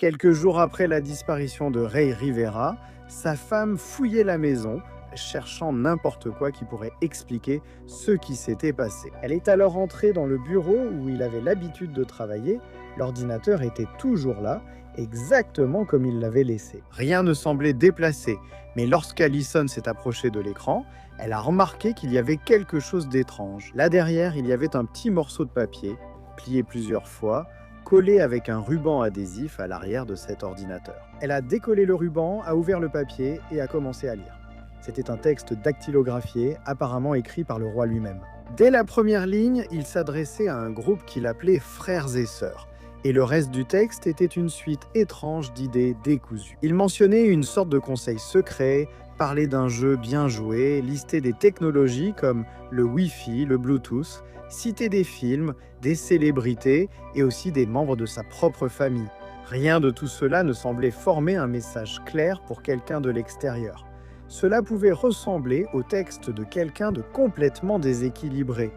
Quelques jours après la disparition de Ray Rivera, sa femme fouillait la maison, cherchant n'importe quoi qui pourrait expliquer ce qui s'était passé. Elle est alors entrée dans le bureau où il avait l'habitude de travailler. L'ordinateur était toujours là, exactement comme il l'avait laissé. Rien ne semblait déplacé, mais lorsqu'Allison s'est approchée de l'écran, elle a remarqué qu'il y avait quelque chose d'étrange. Là derrière, il y avait un petit morceau de papier, plié plusieurs fois, collé avec un ruban adhésif à l'arrière de cet ordinateur. Elle a décollé le ruban, a ouvert le papier et a commencé à lire. C'était un texte dactylographié, apparemment écrit par le roi lui-même. Dès la première ligne, il s'adressait à un groupe qu'il appelait frères et sœurs, et le reste du texte était une suite étrange d'idées décousues. Il mentionnait une sorte de conseil secret, parlait d'un jeu bien joué, listait des technologies comme le Wi-Fi, le Bluetooth, citait des films, des célébrités et aussi des membres de sa propre famille. Rien de tout cela ne semblait former un message clair pour quelqu'un de l'extérieur. Cela pouvait ressembler au texte de quelqu'un de complètement déséquilibré.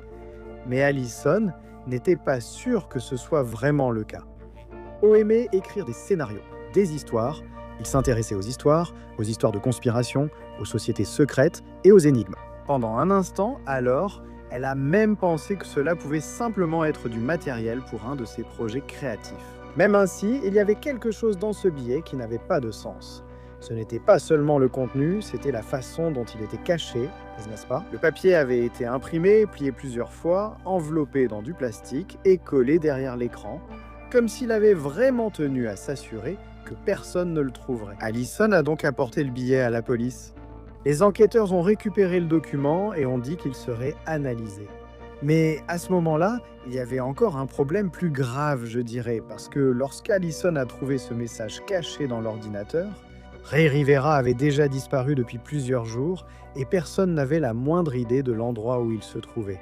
Mais Allison n'était pas sûre que ce soit vraiment le cas. O aimait écrire des scénarios, des histoires. Il s'intéressait aux histoires de conspiration, aux sociétés secrètes et aux énigmes. Pendant un instant, alors, elle a même pensé que cela pouvait simplement être du matériel pour un de ses projets créatifs. Même ainsi, il y avait quelque chose dans ce billet qui n'avait pas de sens. Ce n'était pas seulement le contenu, c'était la façon dont il était caché, n'est-ce pas? Le papier avait été imprimé, plié plusieurs fois, enveloppé dans du plastique et collé derrière l'écran, comme s'il avait vraiment tenu à s'assurer que personne ne le trouverait. Allison a donc apporté le billet à la police. Les enquêteurs ont récupéré le document et ont dit qu'il serait analysé. Mais à ce moment-là, il y avait encore un problème plus grave, je dirais, parce que lorsqu'Allison a trouvé ce message caché dans l'ordinateur, Ray Rivera avait déjà disparu depuis plusieurs jours et personne n'avait la moindre idée de l'endroit où il se trouvait.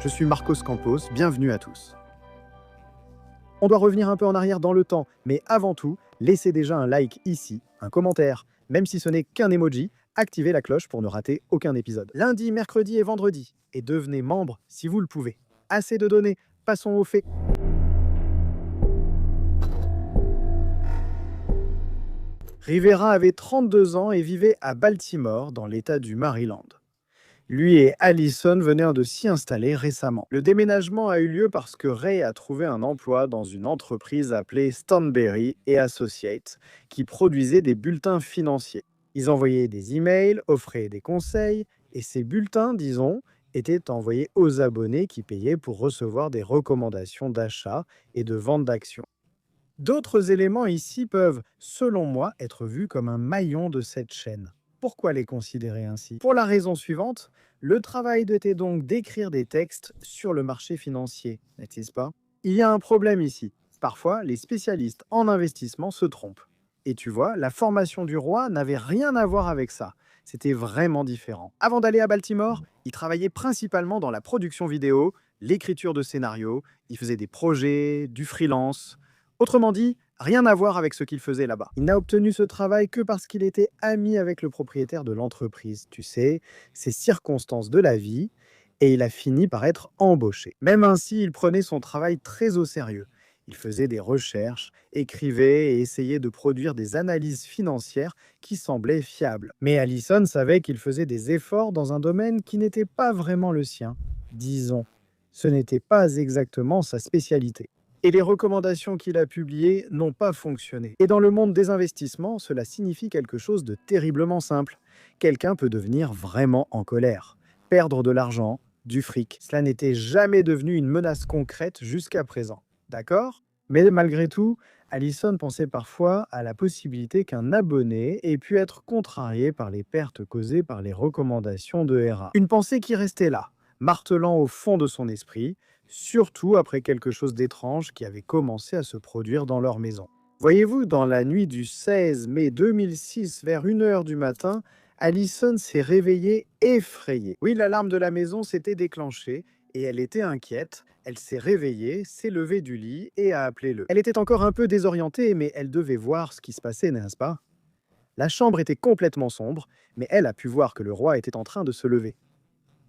Je suis Marcos Campos, bienvenue à tous. On doit revenir un peu en arrière dans le temps, mais avant tout, laissez déjà un like ici, un commentaire, même si ce n'est qu'un emoji, activez la cloche pour ne rater aucun épisode. Lundi, mercredi et vendredi, et devenez membre si vous le pouvez. Assez de données, passons aux faits. Rivera avait 32 ans et vivait à Baltimore, dans l'État du Maryland. Lui et Allison venaient de s'y installer récemment. Le déménagement a eu lieu parce que Ray a trouvé un emploi dans une entreprise appelée Stanberry Associates, qui produisait des bulletins financiers. Ils envoyaient des emails, offraient des conseils, et ces bulletins, disons, étaient envoyés aux abonnés qui payaient pour recevoir des recommandations d'achat et de vente d'actions. D'autres éléments ici peuvent, selon moi, être vus comme un maillon de cette chaîne. Pourquoi les considérer ainsi? Pour la raison suivante, le travail était donc d'écrire des textes sur le marché financier, n'est-ce pas? Il y a un problème ici. Parfois, les spécialistes en investissement se trompent. Et tu vois, la formation du roi n'avait rien à voir avec ça. C'était vraiment différent. Avant d'aller à Baltimore, il travaillait principalement dans la production vidéo, l'écriture de scénarios, il faisait des projets, du freelance. Autrement dit, rien à voir avec ce qu'il faisait là-bas. Il n'a obtenu ce travail que parce qu'il était ami avec le propriétaire de l'entreprise. Tu sais, ces circonstances de la vie, et il a fini par être embauché. Même ainsi, il prenait son travail très au sérieux. Il faisait des recherches, écrivait et essayait de produire des analyses financières qui semblaient fiables. Mais Allison savait qu'il faisait des efforts dans un domaine qui n'était pas vraiment le sien. Disons, ce n'était pas exactement sa spécialité. Et les recommandations qu'il a publiées n'ont pas fonctionné. Et dans le monde des investissements, cela signifie quelque chose de terriblement simple. Quelqu'un peut devenir vraiment en colère, perdre de l'argent, du fric. Cela n'était jamais devenu une menace concrète jusqu'à présent. D'accord? Mais malgré tout, Allison pensait parfois à la possibilité qu'un abonné ait pu être contrarié par les pertes causées par les recommandations de Hera. Une pensée qui restait là, martelant au fond de son esprit, surtout après quelque chose d'étrange qui avait commencé à se produire dans leur maison. Voyez-vous, dans la nuit du 16 mai 2006, vers 1 h du matin, Allison s'est réveillée effrayée. Oui, l'alarme de la maison s'était déclenchée et elle était inquiète. Elle s'est réveillée, s'est levée du lit et a appelé le. Elle était encore un peu désorientée, mais elle devait voir ce qui se passait, n'est-ce pas? La chambre était complètement sombre, mais elle a pu voir que le roi était en train de se lever.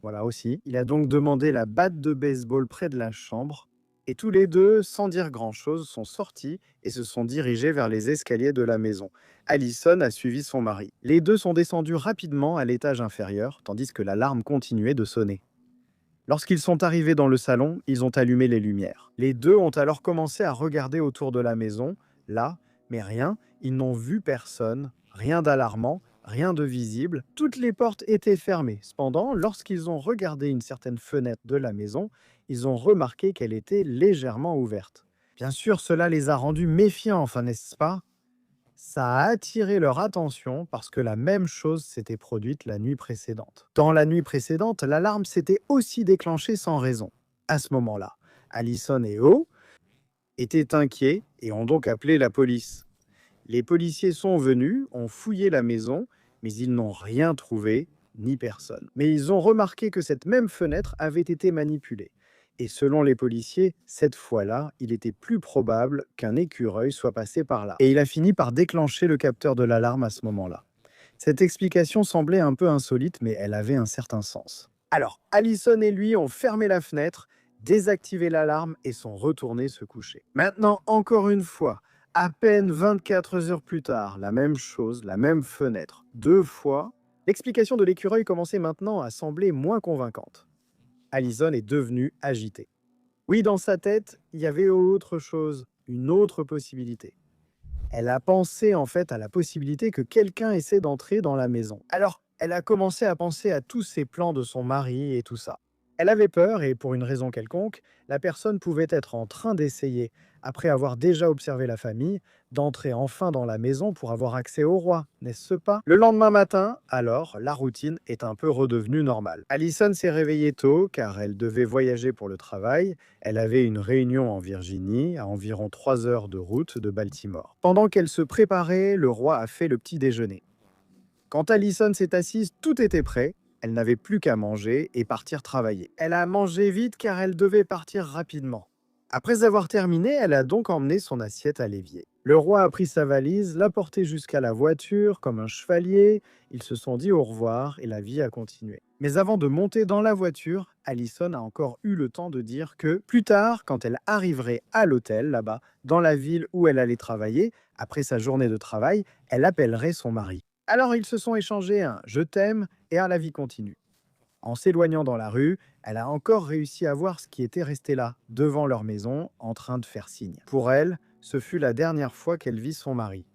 Voilà aussi. Il a donc demandé la batte de baseball près de la chambre. Et tous les deux, sans dire grand-chose, sont sortis et se sont dirigés vers les escaliers de la maison. Allison a suivi son mari. Les deux sont descendus rapidement à l'étage inférieur, tandis que l'alarme continuait de sonner. Lorsqu'ils sont arrivés dans le salon, ils ont allumé les lumières. Les deux ont alors commencé à regarder autour de la maison, là, mais rien, ils n'ont vu personne, rien d'alarmant, rien de visible, toutes les portes étaient fermées. Cependant, lorsqu'ils ont regardé une certaine fenêtre de la maison, ils ont remarqué qu'elle était légèrement ouverte. Bien sûr, cela les a rendus méfiants, enfin n'est-ce pas? Ça a attiré leur attention parce que la même chose s'était produite la nuit précédente. Dans la nuit précédente, l'alarme s'était aussi déclenchée sans raison. À ce moment-là, Allison et O étaient inquiets et ont donc appelé la police. Les policiers sont venus, ont fouillé la maison, mais ils n'ont rien trouvé, ni personne. Mais ils ont remarqué que cette même fenêtre avait été manipulée. Et selon les policiers, cette fois-là, il était plus probable qu'un écureuil soit passé par là. Et il a fini par déclencher le capteur de l'alarme à ce moment-là. Cette explication semblait un peu insolite, mais elle avait un certain sens. Alors, Allison et lui ont fermé la fenêtre, désactivé l'alarme et sont retournés se coucher. Maintenant, encore une fois, à peine 24 heures plus tard, la même chose, la même fenêtre, deux fois, l'explication de l'écureuil commençait maintenant à sembler moins convaincante. Allison est devenue agitée. Oui, dans sa tête, il y avait autre chose, une autre possibilité. Elle a pensé en fait à la possibilité que quelqu'un essaie d'entrer dans la maison. Alors, elle a commencé à penser à tous ces plans de son mari et tout ça. Elle avait peur et pour une raison quelconque, la personne pouvait être en train d'essayer, après avoir déjà observé la famille, d'entrer enfin dans la maison pour avoir accès au roi, n'est-ce pas? Le lendemain matin, alors, la routine est un peu redevenue normale. Allison s'est réveillée tôt car elle devait voyager pour le travail. Elle avait une réunion en Virginie, à environ 3 heures de route de Baltimore. Pendant qu'elle se préparait, le roi a fait le petit déjeuner. Quand Allison s'est assise, tout était prêt. Elle n'avait plus qu'à manger et partir travailler. Elle a mangé vite car elle devait partir rapidement. Après avoir terminé, elle a donc emmené son assiette à l'évier. Le roi a pris sa valise, l'a portée jusqu'à la voiture comme un chevalier. Ils se sont dit au revoir et la vie a continué. Mais avant de monter dans la voiture, Allison a encore eu le temps de dire que plus tard, quand elle arriverait à l'hôtel là-bas, dans la ville où elle allait travailler, après sa journée de travail, elle appellerait son mari. Alors ils se sont échangés un « je t'aime » et un « la vie continue ». En s'éloignant dans la rue, elle a encore réussi à voir ce qui était resté là, devant leur maison, en train de faire signe. Pour elle, ce fut la dernière fois qu'elle vit son mari.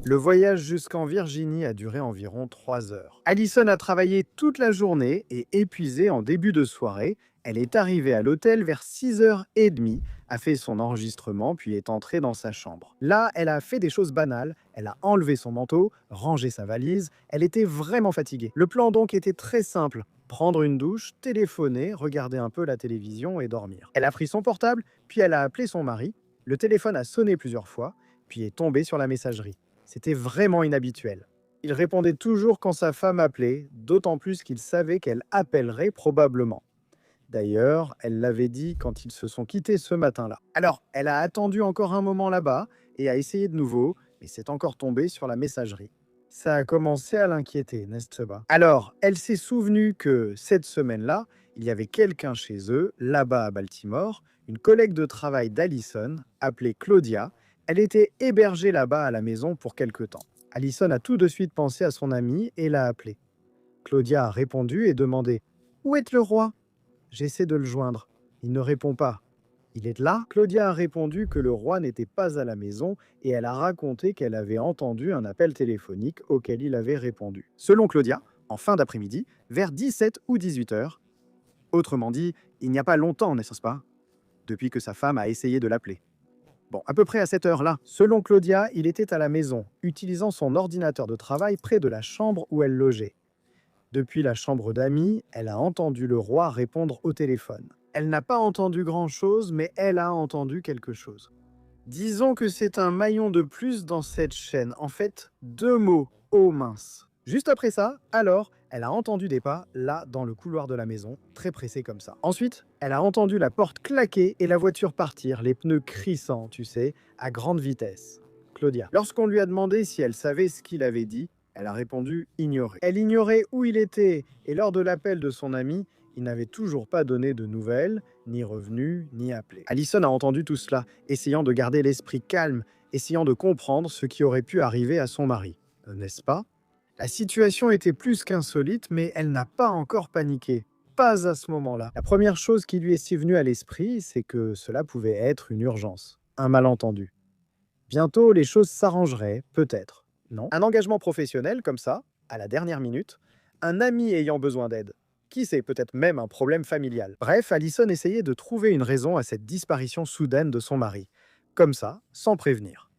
Le voyage jusqu'en Virginie a duré environ 3 heures. Allison a travaillé toute la journée et épuisée en début de soirée, elle est arrivée à l'hôtel vers 6h30, a fait son enregistrement puis est entrée dans sa chambre. Là, elle a fait des choses banales, elle a enlevé son manteau, rangé sa valise, elle était vraiment fatiguée. Le plan donc était très simple, prendre une douche, téléphoner, regarder un peu la télévision et dormir. Elle a pris son portable, puis elle a appelé son mari, le téléphone a sonné plusieurs fois, puis est tombé sur la messagerie. C'était vraiment inhabituel. Il répondait toujours quand sa femme appelait, d'autant plus qu'il savait qu'elle appellerait probablement. D'ailleurs, elle l'avait dit quand ils se sont quittés ce matin-là. Alors, elle a attendu encore un moment là-bas et a essayé de nouveau, mais c'est encore tombé sur la messagerie. Ça a commencé à l'inquiéter, n'est-ce pas? Alors, elle s'est souvenue que cette semaine-là, il y avait quelqu'un chez eux, là-bas à Baltimore, une collègue de travail d'Allison, appelée Claudia. Elle était hébergée là-bas à la maison pour quelque temps. Allison a tout de suite pensé à son amie et l'a appelée. Claudia a répondu et demandé « Où est le roi ?» J'essaie de le joindre. Il ne répond pas. Il est là? Claudia a répondu que le roi n'était pas à la maison et elle a raconté qu'elle avait entendu un appel téléphonique auquel il avait répondu. Selon Claudia, en fin d'après-midi, vers 17 ou 18 heures, autrement dit, il n'y a pas longtemps, n'est-ce pas? Depuis que sa femme a essayé de l'appeler. Bon, à peu près à cette heure-là. Selon Claudia, il était à la maison, utilisant son ordinateur de travail près de la chambre où elle logeait. Depuis la chambre d'amis, elle a entendu le roi répondre au téléphone. Elle n'a pas entendu grand-chose, mais elle a entendu quelque chose. Disons que c'est un maillon de plus dans cette chaîne. En fait, 2 mots. Oh mince. Juste après ça, alors, elle a entendu des pas, là, dans le couloir de la maison, très pressé comme ça. Ensuite, elle a entendu la porte claquer et la voiture partir, les pneus crissant, tu sais, à grande vitesse. Claudia. Lorsqu'on lui a demandé si elle savait ce qu'il avait dit, elle a répondu ignorer. Elle ignorait où il était et lors de l'appel de son ami, il n'avait toujours pas donné de nouvelles ni revenu, ni appelé. Allison a entendu tout cela, essayant de garder l'esprit calme, essayant de comprendre ce qui aurait pu arriver à son mari. N'est-ce pas? La situation était plus qu'insolite, mais elle n'a pas encore paniqué. Pas à ce moment-là. La première chose qui lui est venue à l'esprit, c'est que cela pouvait être une urgence, un malentendu. Bientôt, les choses s'arrangeraient, peut-être. Non? Un engagement professionnel, comme ça, à la dernière minute, un ami ayant besoin d'aide. Qui sait, peut-être même un problème familial. Bref, Allison essayait de trouver une raison à cette disparition soudaine de son mari. Comme ça, sans prévenir.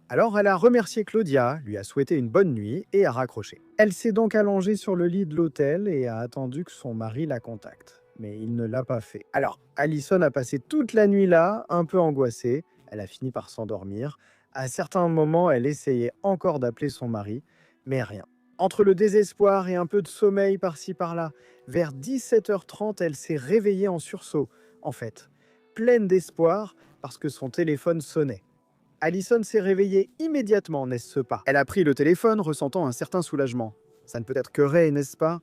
Alors elle a remercié Claudia, lui a souhaité une bonne nuit et a raccroché. Elle s'est donc allongée sur le lit de l'hôtel et a attendu que son mari la contacte. Mais il ne l'a pas fait. Alors, Allison a passé toute la nuit là, un peu angoissée. Elle a fini par s'endormir. À certains moments, elle essayait encore d'appeler son mari, mais rien. Entre le désespoir et un peu de sommeil par-ci par-là, vers 17h30, elle s'est réveillée en sursaut, en fait, pleine d'espoir parce que son téléphone sonnait. Allison s'est réveillée immédiatement, n'est-ce pas? Elle a pris le téléphone, ressentant un certain soulagement. Ça ne peut être que Ray, n'est-ce pas?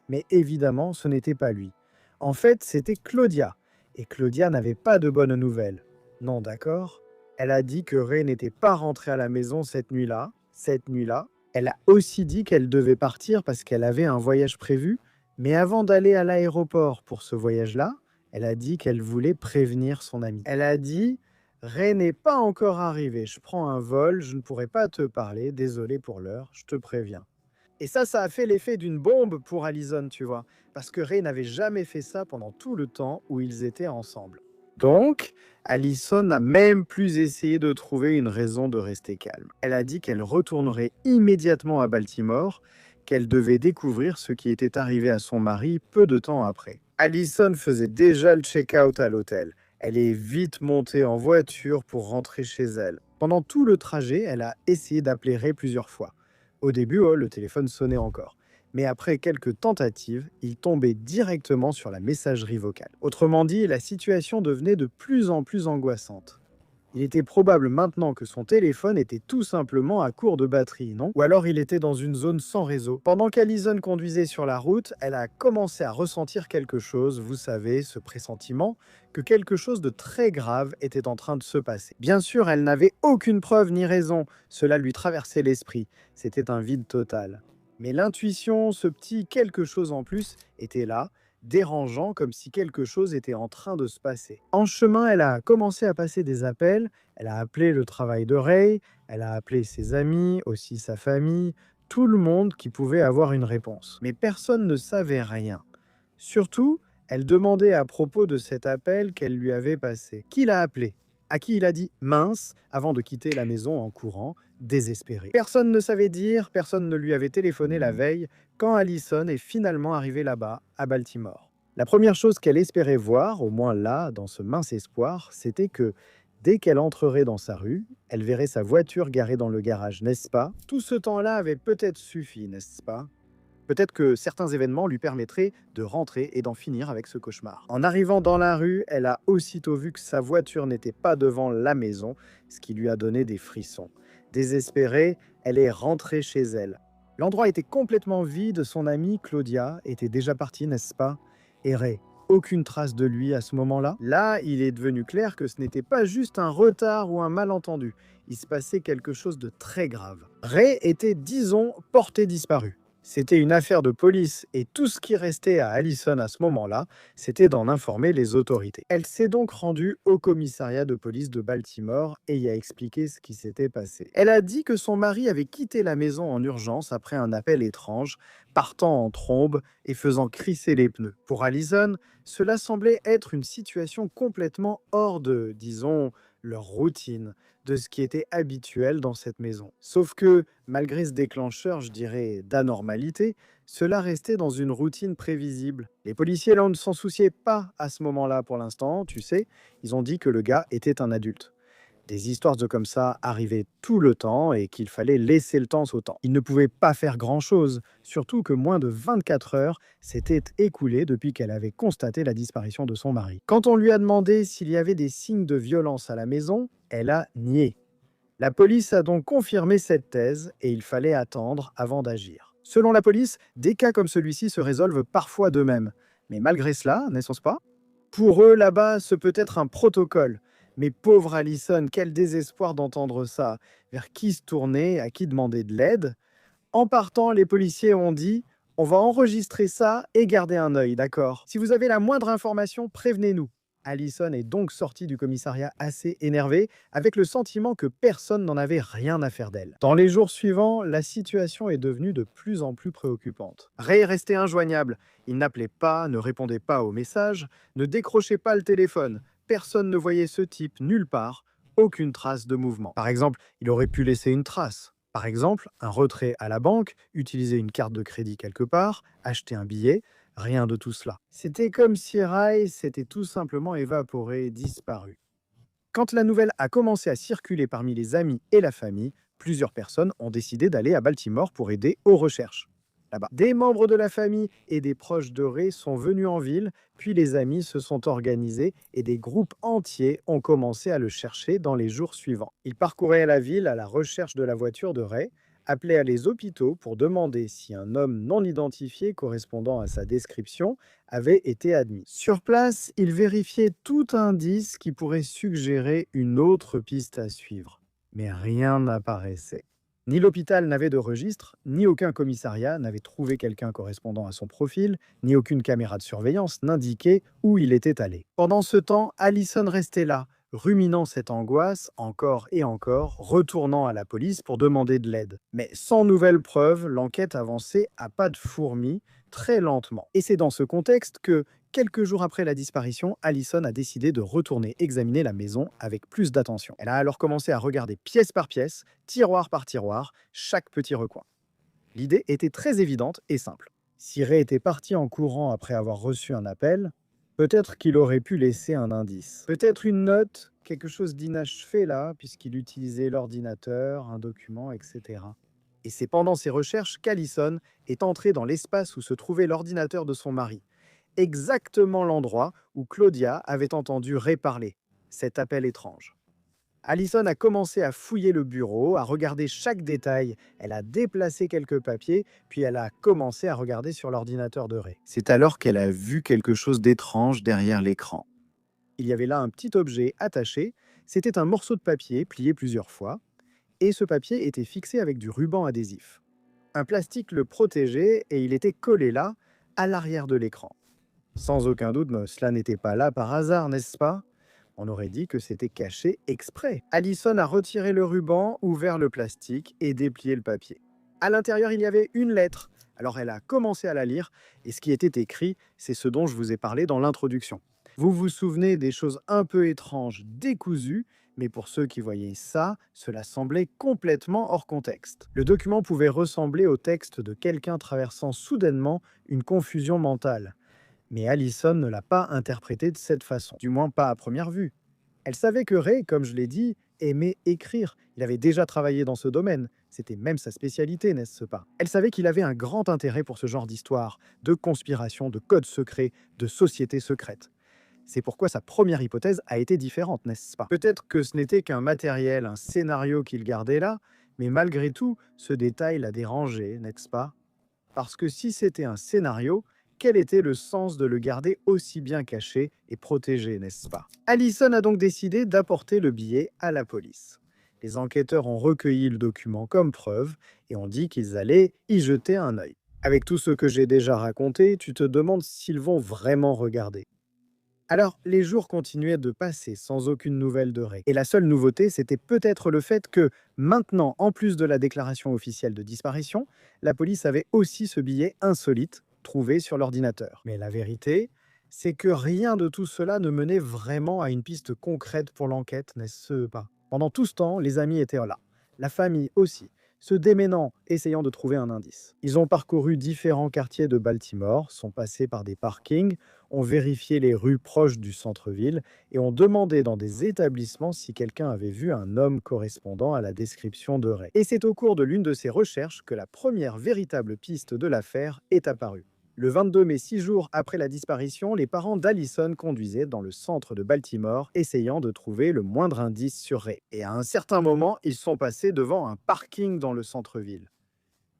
Mais évidemment, ce n'était pas lui. En fait, c'était Claudia. Et Claudia n'avait pas de bonnes nouvelles. Non, d'accord? Elle a dit que Ray n'était pas rentré à la maison cette nuit-là. Cette nuit-là. Elle a aussi dit qu'elle devait partir parce qu'elle avait un voyage prévu. Mais avant d'aller à l'aéroport pour ce voyage-là, elle a dit qu'elle voulait prévenir son ami. Elle a dit: Ray n'est pas encore arrivé, je prends un vol, je ne pourrai pas te parler, désolé pour l'heure, je te préviens. Et ça a fait l'effet d'une bombe pour Allison, tu vois, parce que Ray n'avait jamais fait ça pendant tout le temps où ils étaient ensemble. Donc, Allison n'a même plus essayé de trouver une raison de rester calme. Elle a dit qu'elle retournerait immédiatement à Baltimore, qu'elle devait découvrir ce qui était arrivé à son mari peu de temps après. Allison faisait déjà le check-out à l'hôtel. Elle est vite montée en voiture pour rentrer chez elle. Pendant tout le trajet, elle a essayé d'appeler Ray plusieurs fois. Au début, le téléphone sonnait encore. Mais après quelques tentatives, il tombait directement sur la messagerie vocale. Autrement dit, la situation devenait de plus en plus angoissante. Il était probable maintenant que son téléphone était tout simplement à court de batterie, non? Ou alors il était dans une zone sans réseau. Pendant qu'Allison conduisait sur la route, elle a commencé à ressentir quelque chose, vous savez, ce pressentiment, que quelque chose de très grave était en train de se passer. Bien sûr, elle n'avait aucune preuve ni raison, cela lui traversait l'esprit, c'était un vide total. Mais l'intuition, ce petit quelque chose en plus, était là, dérangeant, comme si quelque chose était en train de se passer. En chemin, elle a commencé à passer des appels, elle a appelé le travail de Ray, elle a appelé ses amis, aussi sa famille, tout le monde qui pouvait avoir une réponse. Mais personne ne savait rien. Surtout, elle demandait à propos de cet appel qu'elle lui avait passé. Qui l'a appelé? À qui il a dit mince avant de quitter la maison en courant, désespéré. Personne ne savait dire, personne ne lui avait téléphoné la veille quand Allison est finalement arrivée là-bas, à Baltimore. La première chose qu'elle espérait voir, au moins là, dans ce mince espoir, c'était que dès qu'elle entrerait dans sa rue, elle verrait sa voiture garée dans le garage, n'est-ce pas? Tout ce temps-là avait peut-être suffi, n'est-ce pas? Peut-être que certains événements lui permettraient de rentrer et d'en finir avec ce cauchemar. En arrivant dans la rue, elle a aussitôt vu que sa voiture n'était pas devant la maison, ce qui lui a donné des frissons. Désespérée, elle est rentrée chez elle. L'endroit était complètement vide, son amie Claudia était déjà partie, n'est-ce pas? Et Ray, aucune trace de lui à ce moment-là. Là, il est devenu clair que ce n'était pas juste un retard ou un malentendu. Il se passait quelque chose de très grave. Ray était, disons, porté disparu. C'était une affaire de police et tout ce qui restait à Allison à ce moment-là, c'était d'en informer les autorités. Elle s'est donc rendue au commissariat de police de Baltimore et y a expliqué ce qui s'était passé. Elle a dit que son mari avait quitté la maison en urgence après un appel étrange, partant en trombe et faisant crisser les pneus. Pour Allison, cela semblait être une situation complètement hors de, disons, leur routine, de ce qui était habituel dans cette maison. Sauf que, malgré ce déclencheur, je dirais, d'anormalité, cela restait dans une routine prévisible. Les policiers, là, ne s'en souciaient pas à ce moment-là pour l'instant, tu sais, ils ont dit que le gars était un adulte. Des histoires de comme ça arrivaient tout le temps et qu'il fallait laisser le temps au temps. Il ne pouvait pas faire grand-chose, surtout que moins de 24 heures s'étaient écoulées depuis qu'elle avait constaté la disparition de son mari. Quand on lui a demandé s'il y avait des signes de violence à la maison, elle a nié. La police a donc confirmé cette thèse et il fallait attendre avant d'agir. Selon la police, des cas comme celui-ci se résolvent parfois d'eux-mêmes. Mais malgré cela, n'est-ce pas? Pour eux, là-bas, ce peut être un protocole. Mais pauvre Allison, quel désespoir d'entendre ça. Vers qui se tourner, à qui demander de l'aide? En partant, les policiers ont dit: on va enregistrer ça et garder un œil, d'accord? Si vous avez la moindre information, prévenez-nous. Allison est donc sortie du commissariat assez énervée, avec le sentiment que personne n'en avait rien à faire d'elle. Dans les jours suivants, la situation est devenue de plus en plus préoccupante. Ray restait injoignable. Il n'appelait pas, ne répondait pas aux messages, ne décrochait pas le téléphone. Personne ne voyait ce type nulle part, aucune trace de mouvement. Par exemple, il aurait pu laisser une trace. Par exemple, un retrait à la banque, utiliser une carte de crédit quelque part, acheter un billet, rien de tout cela. C'était comme si Ray s'était tout simplement évaporé, disparu. Quand la nouvelle a commencé à circuler parmi les amis et la famille, plusieurs personnes ont décidé d'aller à Baltimore pour aider aux recherches. Là-bas, des membres de la famille et des proches de Ray sont venus en ville, puis les amis se sont organisés et des groupes entiers ont commencé à le chercher dans les jours suivants. Ils parcouraient la ville à la recherche de la voiture de Ray, appelaient à les hôpitaux pour demander si un homme non identifié correspondant à sa description avait été admis. Sur place, ils vérifiaient tout indice qui pourrait suggérer une autre piste à suivre. Mais rien n'apparaissait. Ni l'hôpital n'avait de registre, ni aucun commissariat n'avait trouvé quelqu'un correspondant à son profil, ni aucune caméra de surveillance n'indiquait où il était allé. Pendant ce temps, Allison restait là, ruminant cette angoisse encore et encore, retournant à la police pour demander de l'aide. Mais sans nouvelles preuves, l'enquête avançait à pas de fourmi, très lentement. Et c'est dans ce contexte que, quelques jours après la disparition, Allison a décidé de retourner examiner la maison avec plus d'attention. Elle a alors commencé à regarder pièce par pièce, tiroir par tiroir, chaque petit recoin. L'idée était très évidente et simple. Si Ray était parti en courant après avoir reçu un appel, peut-être qu'il aurait pu laisser un indice. Peut-être une note, quelque chose d'inachevé là, puisqu'il utilisait l'ordinateur, un document, etc. Et c'est pendant ces recherches qu'Allison est entrée dans l'espace où se trouvait l'ordinateur de son mari. Exactement l'endroit où Claudia avait entendu Ray parler. Cet appel étrange. Allison a commencé à fouiller le bureau, à regarder chaque détail. Elle a déplacé quelques papiers, puis elle a commencé à regarder sur l'ordinateur de Ray. C'est alors qu'elle a vu quelque chose d'étrange derrière l'écran. Il y avait là un petit objet attaché. C'était un morceau de papier plié plusieurs fois, et ce papier était fixé avec du ruban adhésif. Un plastique le protégeait et il était collé là, à l'arrière de l'écran. Sans aucun doute, cela n'était pas là par hasard, n'est-ce pas? On aurait dit que c'était caché exprès. Allison a retiré le ruban, ouvert le plastique et déplié le papier. À l'intérieur, il y avait une lettre. Alors elle a commencé à la lire, et ce qui était écrit, c'est ce dont je vous ai parlé dans l'introduction. Vous vous souvenez des choses un peu étranges, décousues, mais pour ceux qui voyaient ça, cela semblait complètement hors contexte. Le document pouvait ressembler au texte de quelqu'un traversant soudainement une confusion mentale. Mais Allison ne l'a pas interprété de cette façon, du moins pas à première vue. Elle savait que Ray, comme je l'ai dit, aimait écrire. Il avait déjà travaillé dans ce domaine. C'était même sa spécialité, n'est-ce pas? Elle savait qu'il avait un grand intérêt pour ce genre d'histoire, de conspiration, de codes secrets, de sociétés secrètes. C'est pourquoi sa première hypothèse a été différente, n'est-ce pas? Peut-être que ce n'était qu'un matériel, un scénario qu'il gardait là, mais malgré tout, ce détail l'a dérangé, n'est-ce pas? Parce que si c'était un scénario, quel était le sens de le garder aussi bien caché et protégé, n'est-ce pas? Allison a donc décidé d'apporter le billet à la police. Les enquêteurs ont recueilli le document comme preuve et ont dit qu'ils allaient y jeter un œil. Avec tout ce que j'ai déjà raconté, tu te demandes s'ils vont vraiment regarder. Alors, les jours continuaient de passer sans aucune nouvelle de Ray. Et la seule nouveauté, c'était peut-être le fait que, maintenant, en plus de la déclaration officielle de disparition, la police avait aussi ce billet insolite trouvé sur l'ordinateur. Mais la vérité, c'est que rien de tout cela ne menait vraiment à une piste concrète pour l'enquête, n'est-ce pas? Pendant tout ce temps, les amis étaient là. La famille aussi, se déménant, essayant de trouver un indice. Ils ont parcouru différents quartiers de Baltimore, sont passés par des parkings, ont vérifié les rues proches du centre-ville et ont demandé dans des établissements si quelqu'un avait vu un homme correspondant à la description de Ray. Et c'est au cours de l'une de ces recherches que la première véritable piste de l'affaire est apparue. Le 22 mai, 6 jours après la disparition, les parents d'Allison conduisaient dans le centre de Baltimore, essayant de trouver le moindre indice sur Ray. Et à un certain moment, ils sont passés devant un parking dans le centre-ville.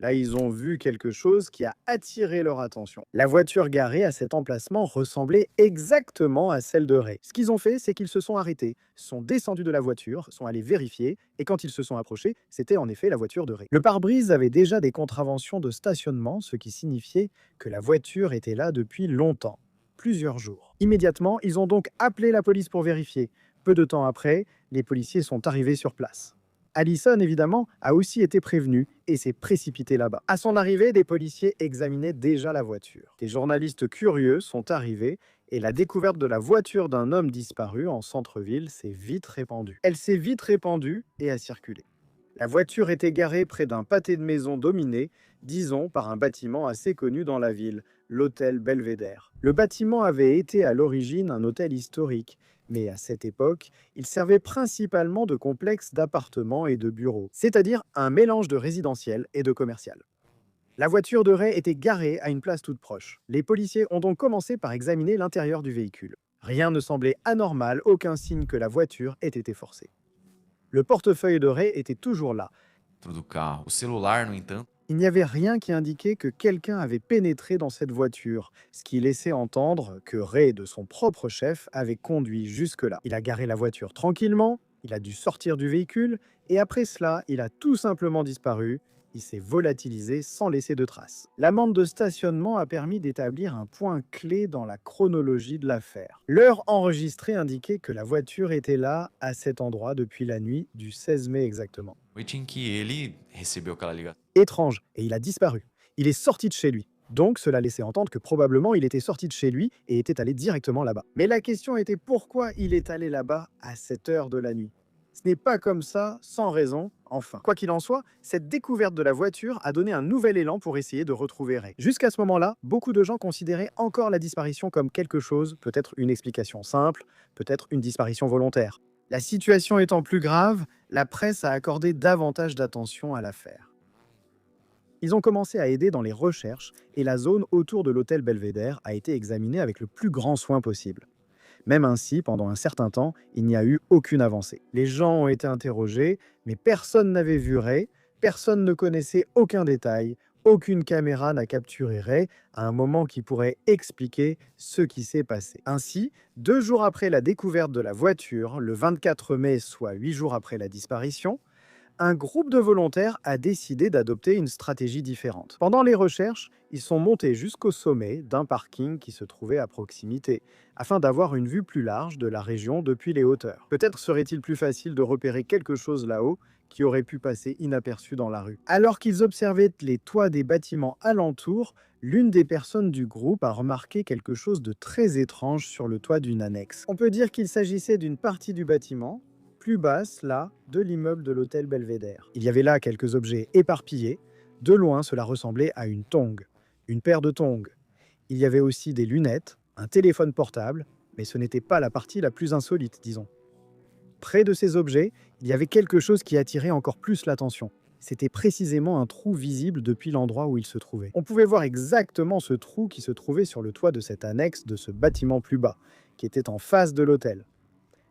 Là, ils ont vu quelque chose qui a attiré leur attention. La voiture garée à cet emplacement ressemblait exactement à celle de Ray. Ce qu'ils ont fait, c'est qu'ils se sont arrêtés, sont descendus de la voiture, sont allés vérifier, et quand ils se sont approchés, c'était en effet la voiture de Ray. Le pare-brise avait déjà des contraventions de stationnement, ce qui signifiait que la voiture était là depuis longtemps, plusieurs jours. Immédiatement, ils ont donc appelé la police pour vérifier. Peu de temps après, les policiers sont arrivés sur place. Allison, évidemment, a aussi été prévenu et s'est précipité là-bas. À son arrivée, des policiers examinaient déjà la voiture. Des journalistes curieux sont arrivés et la découverte de la voiture d'un homme disparu en centre-ville s'est vite répandue. Elle s'est vite répandue et a circulé. La voiture était garée près d'un pâté de maison dominé, disons, par un bâtiment assez connu dans la ville, l'hôtel Belvédère. Le bâtiment avait été à l'origine un hôtel historique, mais à cette époque, il servait principalement de complexe d'appartements et de bureaux, c'est-à-dire un mélange de résidentiel et de commercial. La voiture de Ray était garée à une place toute proche. Les policiers ont donc commencé par examiner l'intérieur du véhicule. Rien ne semblait anormal, aucun signe que la voiture ait été forcée. Le portefeuille de Ray était toujours là. Dentro do carro. O celular, no entanto, Il n'y avait rien qui indiquait que quelqu'un avait pénétré dans cette voiture, ce qui laissait entendre que Ray, de son propre chef, avait conduit jusque-là. Il a garé la voiture tranquillement, il a dû sortir du véhicule, et après cela, il a tout simplement disparu. Il s'est volatilisé sans laisser de traces. L'amende de stationnement a permis d'établir un point clé dans la chronologie de l'affaire. L'heure enregistrée indiquait que la voiture était là, à cet endroit, depuis la nuit du 16 mai exactement. noite em que ele recebeu aquela ligação. Étrange, et il a disparu. Il est sorti de chez lui. Donc cela laissait entendre que probablement il était sorti de chez lui et était allé directement là-bas. Mais la question était pourquoi il est allé là-bas à cette heure de la nuit. Ce n'est pas comme ça, sans raison, enfin. Quoi qu'il en soit, cette découverte de la voiture a donné un nouvel élan pour essayer de retrouver Ray. Jusqu'à ce moment-là, beaucoup de gens considéraient encore la disparition comme quelque chose, peut-être une explication simple, peut-être une disparition volontaire. La situation étant plus grave, la presse a accordé davantage d'attention à l'affaire. Ils ont commencé à aider dans les recherches et la zone autour de l'hôtel Belvédère a été examinée avec le plus grand soin possible. Même ainsi, pendant un certain temps, il n'y a eu aucune avancée. Les gens ont été interrogés, mais personne n'avait vu Ray, personne ne connaissait aucun détail, aucune caméra n'a capturé Ray à un moment qui pourrait expliquer ce qui s'est passé. Ainsi, 2 jours après la découverte de la voiture, le 24 mai, soit 8 jours après la disparition, un groupe de volontaires a décidé d'adopter une stratégie différente. Pendant les recherches, ils sont montés jusqu'au sommet d'un parking qui se trouvait à proximité, afin d'avoir une vue plus large de la région depuis les hauteurs. Peut-être serait-il plus facile de repérer quelque chose là-haut qui aurait pu passer inaperçu dans la rue. Alors qu'ils observaient les toits des bâtiments alentours, l'une des personnes du groupe a remarqué quelque chose de très étrange sur le toit d'une annexe. On peut dire qu'il s'agissait d'une partie du bâtiment, plus basse, là, de l'immeuble de l'hôtel Belvédère. Il y avait là quelques objets éparpillés. De loin, cela ressemblait à une tongue, une paire de tongs. Il y avait aussi des lunettes, un téléphone portable, mais ce n'était pas la partie la plus insolite, disons. Près de ces objets, il y avait quelque chose qui attirait encore plus l'attention. C'était précisément un trou visible depuis l'endroit où il se trouvait. On pouvait voir exactement ce trou qui se trouvait sur le toit de cette annexe de ce bâtiment plus bas, qui était en face de l'hôtel.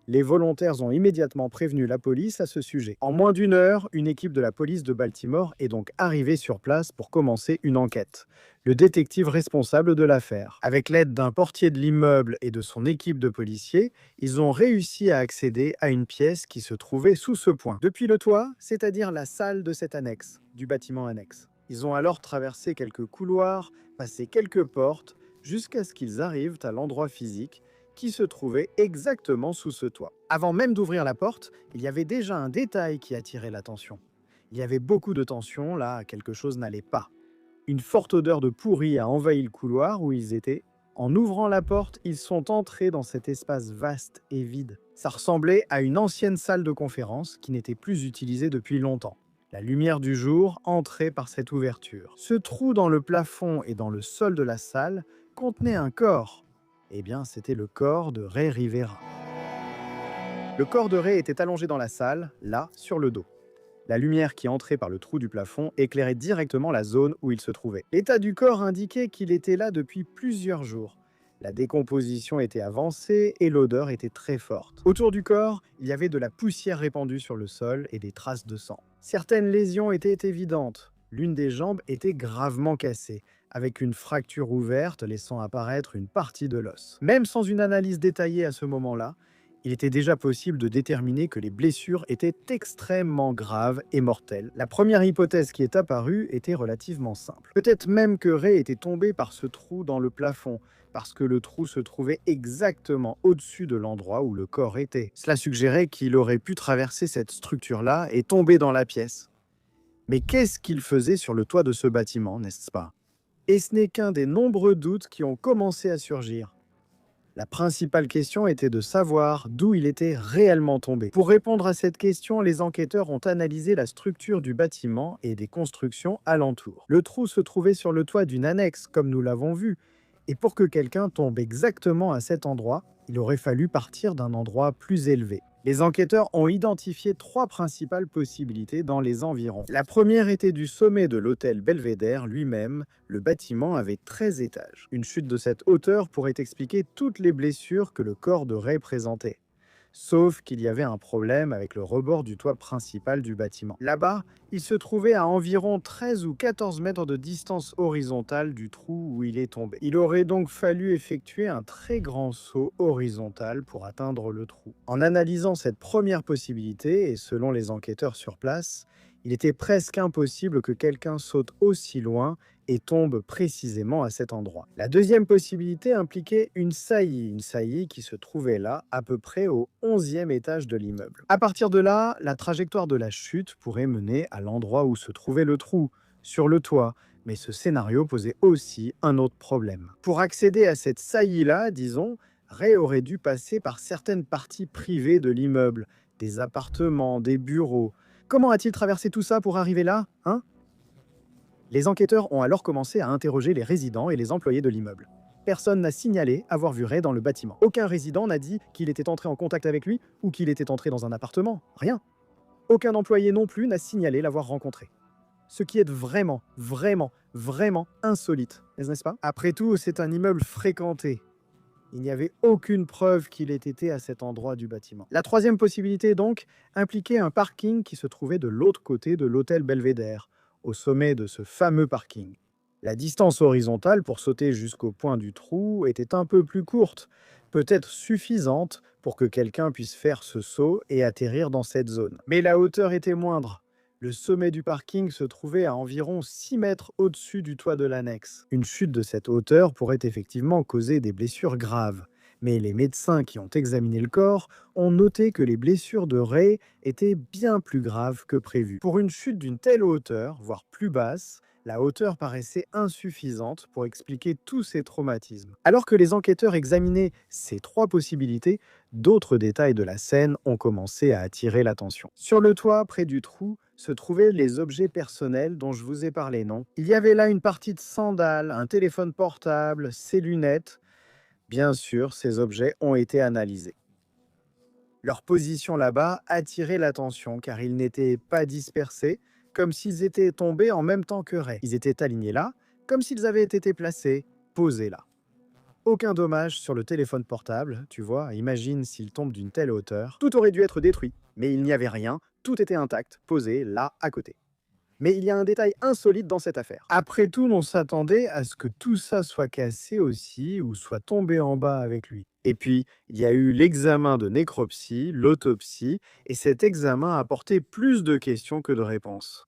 Les volontaires ont immédiatement prévenu la police à ce sujet. En moins d'une heure, une équipe de la police de Baltimore est donc arrivée sur place pour commencer une enquête. Le détective responsable de l'affaire. Avec l'aide d'un portier de l'immeuble et de son équipe de policiers, ils ont réussi à accéder à une pièce qui se trouvait sous ce point. Depuis le toit, c'est-à-dire la salle de cette annexe, du bâtiment annexe. Ils ont alors traversé quelques couloirs, passé quelques portes, jusqu'à ce qu'ils arrivent à l'endroit physique qui se trouvait exactement sous ce toit. Avant même d'ouvrir la porte, il y avait déjà un détail qui attirait l'attention. Il y avait beaucoup de tension, là, quelque chose n'allait pas. Une forte odeur de pourri a envahi le couloir où ils étaient. En ouvrant la porte, ils sont entrés dans cet espace vaste et vide. Ça ressemblait à une ancienne salle de conférence qui n'était plus utilisée depuis longtemps. La lumière du jour entrait par cette ouverture. Ce trou dans le plafond et dans le sol de la salle contenait un corps. Eh bien, c'était le corps de Ray Rivera. Le corps de Ray était allongé dans la salle, là, sur le dos. La lumière qui entrait par le trou du plafond éclairait directement la zone où il se trouvait. L'état du corps indiquait qu'il était là depuis plusieurs jours. La décomposition était avancée et l'odeur était très forte. Autour du corps, il y avait de la poussière répandue sur le sol et des traces de sang. Certaines lésions étaient évidentes. L'une des jambes était gravement cassée, avec une fracture ouverte laissant apparaître une partie de l'os. Même sans une analyse détaillée à ce moment-là, il était déjà possible de déterminer que les blessures étaient extrêmement graves et mortelles. La première hypothèse qui est apparue était relativement simple. Peut-être même que Ray était tombé par ce trou dans le plafond, parce que le trou se trouvait exactement au-dessus de l'endroit où le corps était. Cela suggérait qu'il aurait pu traverser cette structure-là et tomber dans la pièce. Mais qu'est-ce qu'il faisait sur le toit de ce bâtiment, n'est-ce pas? Et ce n'est qu'un des nombreux doutes qui ont commencé à surgir. La principale question était de savoir d'où il était réellement tombé. Pour répondre à cette question, les enquêteurs ont analysé la structure du bâtiment et des constructions alentour. Le trou se trouvait sur le toit d'une annexe, comme nous l'avons vu, et pour que quelqu'un tombe exactement à cet endroit, il aurait fallu partir d'un endroit plus élevé. Les enquêteurs ont identifié 3 principales possibilités dans les environs. La première était du sommet de l'hôtel Belvédère lui-même. Le bâtiment avait 13 étages. Une chute de cette hauteur pourrait expliquer toutes les blessures que le corps de Ray présentait. Sauf qu'il y avait un problème avec le rebord du toit principal du bâtiment. Là-bas, il se trouvait à environ 13 ou 14 mètres de distance horizontale du trou où il est tombé. Il aurait donc fallu effectuer un très grand saut horizontal pour atteindre le trou. En analysant cette première possibilité, et selon les enquêteurs sur place, il était presque impossible que quelqu'un saute aussi loin et tombe précisément à cet endroit. La deuxième possibilité impliquait une saillie qui se trouvait là, à peu près au 11e étage de l'immeuble. À partir de là, la trajectoire de la chute pourrait mener à l'endroit où se trouvait le trou, sur le toit, mais ce scénario posait aussi un autre problème. Pour accéder à cette saillie-là, disons, Ray aurait dû passer par certaines parties privées de l'immeuble, des appartements, des bureaux. Comment a-t-il traversé tout ça pour arriver là, hein? Les enquêteurs ont alors commencé à interroger les résidents et les employés de l'immeuble. Personne n'a signalé avoir vu Ray dans le bâtiment. Aucun résident n'a dit qu'il était entré en contact avec lui ou qu'il était entré dans un appartement. Rien. Aucun employé non plus n'a signalé l'avoir rencontré. Ce qui est vraiment insolite, n'est-ce pas? Après tout, c'est un immeuble fréquenté. Il n'y avait aucune preuve qu'il ait été à cet endroit du bâtiment. La troisième possibilité, donc, impliquait un parking qui se trouvait de l'autre côté de l'hôtel Belvédère, au sommet de ce fameux parking. La distance horizontale pour sauter jusqu'au point du trou était un peu plus courte, peut-être suffisante pour que quelqu'un puisse faire ce saut et atterrir dans cette zone. Mais la hauteur était moindre. Le sommet du parking se trouvait à environ 6 mètres au-dessus du toit de l'annexe. Une chute de cette hauteur pourrait effectivement causer des blessures graves. Mais les médecins qui ont examiné le corps ont noté que les blessures de Ray étaient bien plus graves que prévu. Pour une chute d'une telle hauteur, voire plus basse, la hauteur paraissait insuffisante pour expliquer tous ces traumatismes. Alors que les enquêteurs examinaient ces 3 possibilités, d'autres détails de la scène ont commencé à attirer l'attention. Sur le toit, près du trou, se trouvaient les objets personnels dont je vous ai parlé, non? Il y avait là une partie de sandales, un téléphone portable, ses lunettes. Bien sûr, ces objets ont été analysés. Leur position là-bas attirait l'attention car ils n'étaient pas dispersés, comme s'ils étaient tombés en même temps que Ray. Ils étaient alignés là, comme s'ils avaient été placés, posés là. Aucun dommage sur le téléphone portable, tu vois, imagine s'il tombe d'une telle hauteur. Tout aurait dû être détruit, mais il n'y avait rien, tout était intact, posé là, à côté. Mais il y a un détail insolite dans cette affaire. Après tout, on s'attendait à ce que tout ça soit cassé aussi ou soit tombé en bas avec lui. Et puis, il y a eu l'examen de nécropsie, l'autopsie, et cet examen a apporté plus de questions que de réponses.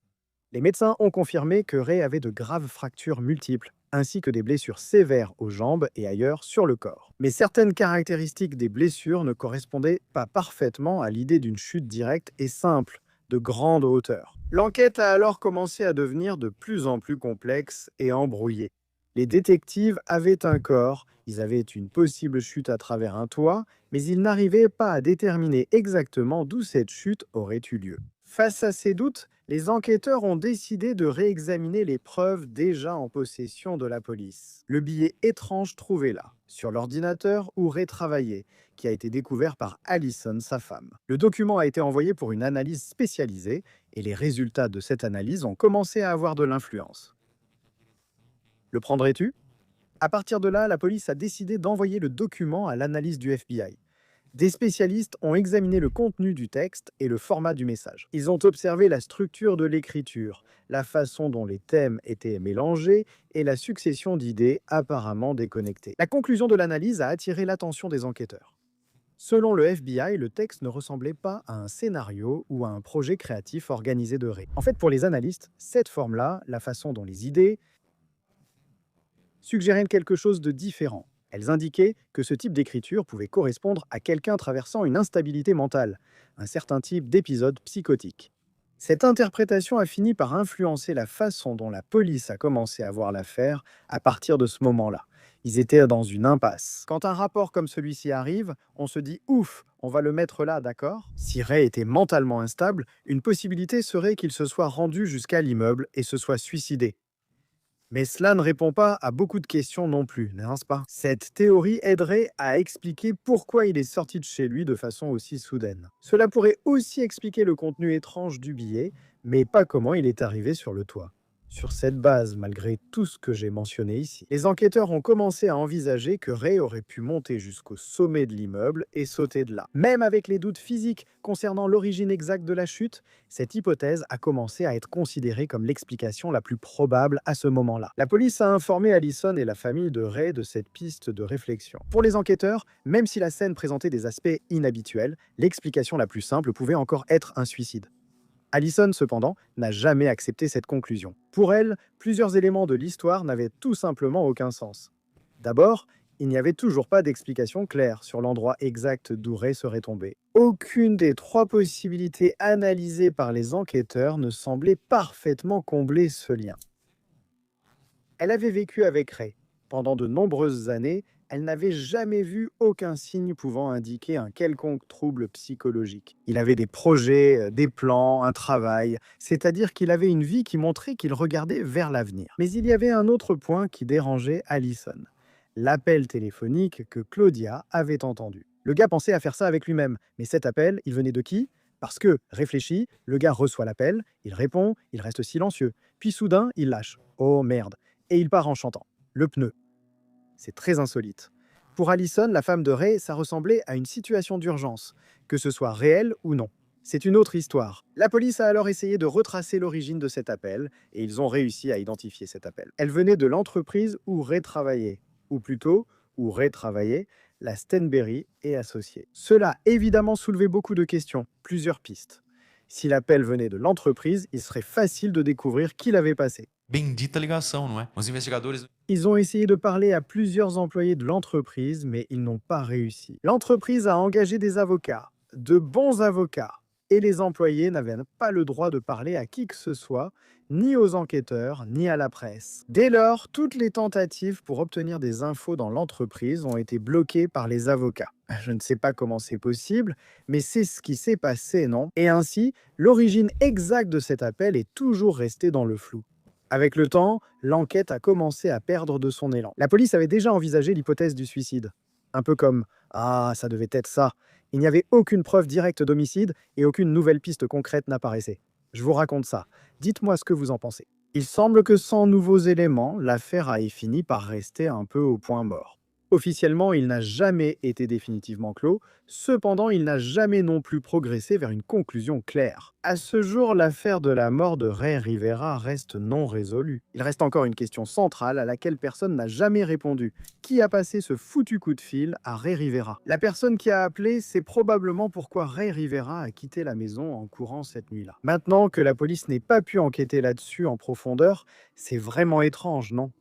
Les médecins ont confirmé que Ray avait de graves fractures multiples, ainsi que des blessures sévères aux jambes et ailleurs sur le corps. Mais certaines caractéristiques des blessures ne correspondaient pas parfaitement à l'idée d'une chute directe et simple, de grande hauteur. L'enquête a alors commencé à devenir de plus en plus complexe et embrouillée. Les détectives avaient un corps, ils avaient une possible chute à travers un toit, mais ils n'arrivaient pas à déterminer exactement d'où cette chute aurait eu lieu. Face à ces doutes, les enquêteurs ont décidé de réexaminer les preuves déjà en possession de la police. Le billet étrange trouvé là, sur l'ordinateur où Ray travaillait, qui a été découvert par Allison, sa femme. Le document a été envoyé pour une analyse spécialisée et les résultats de cette analyse ont commencé à avoir de l'influence. Le prendrais-tu? À partir de là, la police a décidé d'envoyer le document à l'analyse du FBI. Des spécialistes ont examiné le contenu du texte et le format du message. Ils ont observé la structure de l'écriture, la façon dont les thèmes étaient mélangés et la succession d'idées apparemment déconnectées. La conclusion de l'analyse a attiré l'attention des enquêteurs. Selon le FBI, le texte ne ressemblait pas à un scénario ou à un projet créatif organisé de Ray. En fait, pour les analystes, cette forme-là, la façon dont les idées suggéraient quelque chose de différent. Elles indiquaient que ce type d'écriture pouvait correspondre à quelqu'un traversant une instabilité mentale, un certain type d'épisode psychotique. Cette interprétation a fini par influencer la façon dont la police a commencé à voir l'affaire à partir de ce moment-là. Ils étaient dans une impasse. Quand un rapport comme celui-ci arrive, on se dit « Ouf, on va le mettre là, d'accord ?» Si Ray était mentalement instable, une possibilité serait qu'il se soit rendu jusqu'à l'immeuble et se soit suicidé. Mais cela ne répond pas à beaucoup de questions non plus, n'est-ce pas? Cette théorie aiderait à expliquer pourquoi il est sorti de chez lui de façon aussi soudaine. Cela pourrait aussi expliquer le contenu étrange du billet, mais pas comment il est arrivé sur le toit. Sur cette base, malgré tout ce que j'ai mentionné ici, les enquêteurs ont commencé à envisager que Ray aurait pu monter jusqu'au sommet de l'immeuble et sauter de là. Même avec les doutes physiques concernant l'origine exacte de la chute, cette hypothèse a commencé à être considérée comme l'explication la plus probable à ce moment-là. La police a informé Allison et la famille de Ray de cette piste de réflexion. Pour les enquêteurs, même si la scène présentait des aspects inhabituels, l'explication la plus simple pouvait encore être un suicide. Allison, cependant, n'a jamais accepté cette conclusion. Pour elle, plusieurs éléments de l'histoire n'avaient tout simplement aucun sens. D'abord, il n'y avait toujours pas d'explication claire sur l'endroit exact d'où Ray serait tombé. Aucune des trois possibilités analysées par les enquêteurs ne semblait parfaitement combler ce lien. Elle avait vécu avec Ray. Pendant de nombreuses années, elle n'avait jamais vu aucun signe pouvant indiquer un quelconque trouble psychologique. Il avait des projets, des plans, un travail, c'est-à-dire qu'il avait une vie qui montrait qu'il regardait vers l'avenir. Mais il y avait un autre point qui dérangeait Allison. L'appel téléphonique que Claudia avait entendu. Le gars pensait à faire ça avec lui-même, mais cet appel, il venait de qui? Parce que, réfléchi, le gars reçoit l'appel, il répond, il reste silencieux, puis soudain, il lâche. Oh merde! Et il part en chantant. Le pneu. C'est très insolite. Pour Allison, la femme de Ray, ça ressemblait à une situation d'urgence, que ce soit réel ou non. C'est une autre histoire. La police a alors essayé de retracer l'origine de cet appel, et ils ont réussi à identifier cet appel. Elle venait de l'entreprise où Ray travaillait, ou plutôt, où Ray travaillait, la Stenberry et Associés. Cela a évidemment soulevé beaucoup de questions, plusieurs pistes. Si l'appel venait de l'entreprise, il serait facile de découvrir qui l'avait passé. Bendita ligação, não é? Os investigadores. Ils ont essayé de parler à plusieurs employés de l'entreprise, mais ils n'ont pas réussi. L'entreprise a engagé des avocats, de bons avocats, et les employés n'avaient pas le droit de parler à qui que ce soit, ni aux enquêteurs, ni à la presse. Dès lors, toutes les tentatives pour obtenir des infos dans l'entreprise ont été bloquées par les avocats. Je ne sais pas comment c'est possible, mais c'est ce qui s'est passé, non? Et ainsi, l'origine exacte de cet appel est toujours restée dans le flou. Avec le temps, l'enquête a commencé à perdre de son élan. La police avait déjà envisagé l'hypothèse du suicide. Un peu comme « Ah, ça devait être ça ». Il n'y avait aucune preuve directe d'homicide et aucune nouvelle piste concrète n'apparaissait. Je vous raconte ça. Dites-moi ce que vous en pensez. Il semble que sans nouveaux éléments, l'affaire a fini par rester un peu au point mort. Officiellement, il n'a jamais été définitivement clos, cependant il n'a jamais non plus progressé vers une conclusion claire. À ce jour, l'affaire de la mort de Ray Rivera reste non résolue. Il reste encore une question centrale à laquelle personne n'a jamais répondu. Qui a passé ce foutu coup de fil à Ray Rivera? La personne qui a appelé sait probablement pourquoi Ray Rivera a quitté la maison en courant cette nuit-là. Maintenant que la police n'ait pas pu enquêter là-dessus en profondeur, c'est vraiment étrange, non?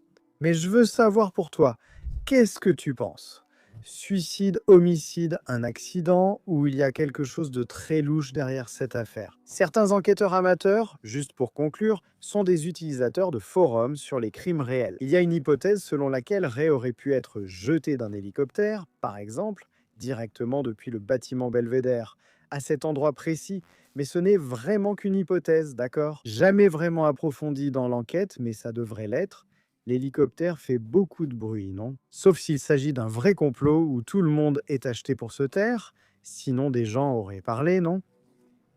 Mais je veux savoir pour toi, qu'est-ce que tu penses? Suicide, homicide, un accident ou il y a quelque chose de très louche derrière cette affaire? Certains enquêteurs amateurs, juste pour conclure, sont des utilisateurs de forums sur les crimes réels. Il y a une hypothèse selon laquelle Ray aurait pu être jeté d'un hélicoptère, par exemple, directement depuis le bâtiment Belvédère, à cet endroit précis. Mais ce n'est vraiment qu'une hypothèse, d'accord? Jamais vraiment approfondie dans l'enquête, mais ça devrait l'être. L'hélicoptère fait beaucoup de bruit, non? Sauf s'il s'agit d'un vrai complot où tout le monde est acheté pour se taire, sinon des gens auraient parlé, non?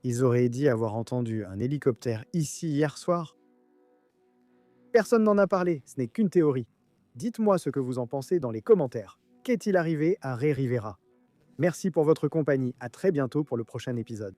Ils auraient dit avoir entendu un hélicoptère ici hier soir. Personne n'en a parlé, ce n'est qu'une théorie. Dites-moi ce que vous en pensez dans les commentaires. Qu'est-il arrivé à Ray Rivera? Merci pour votre compagnie. À très bientôt pour le prochain épisode.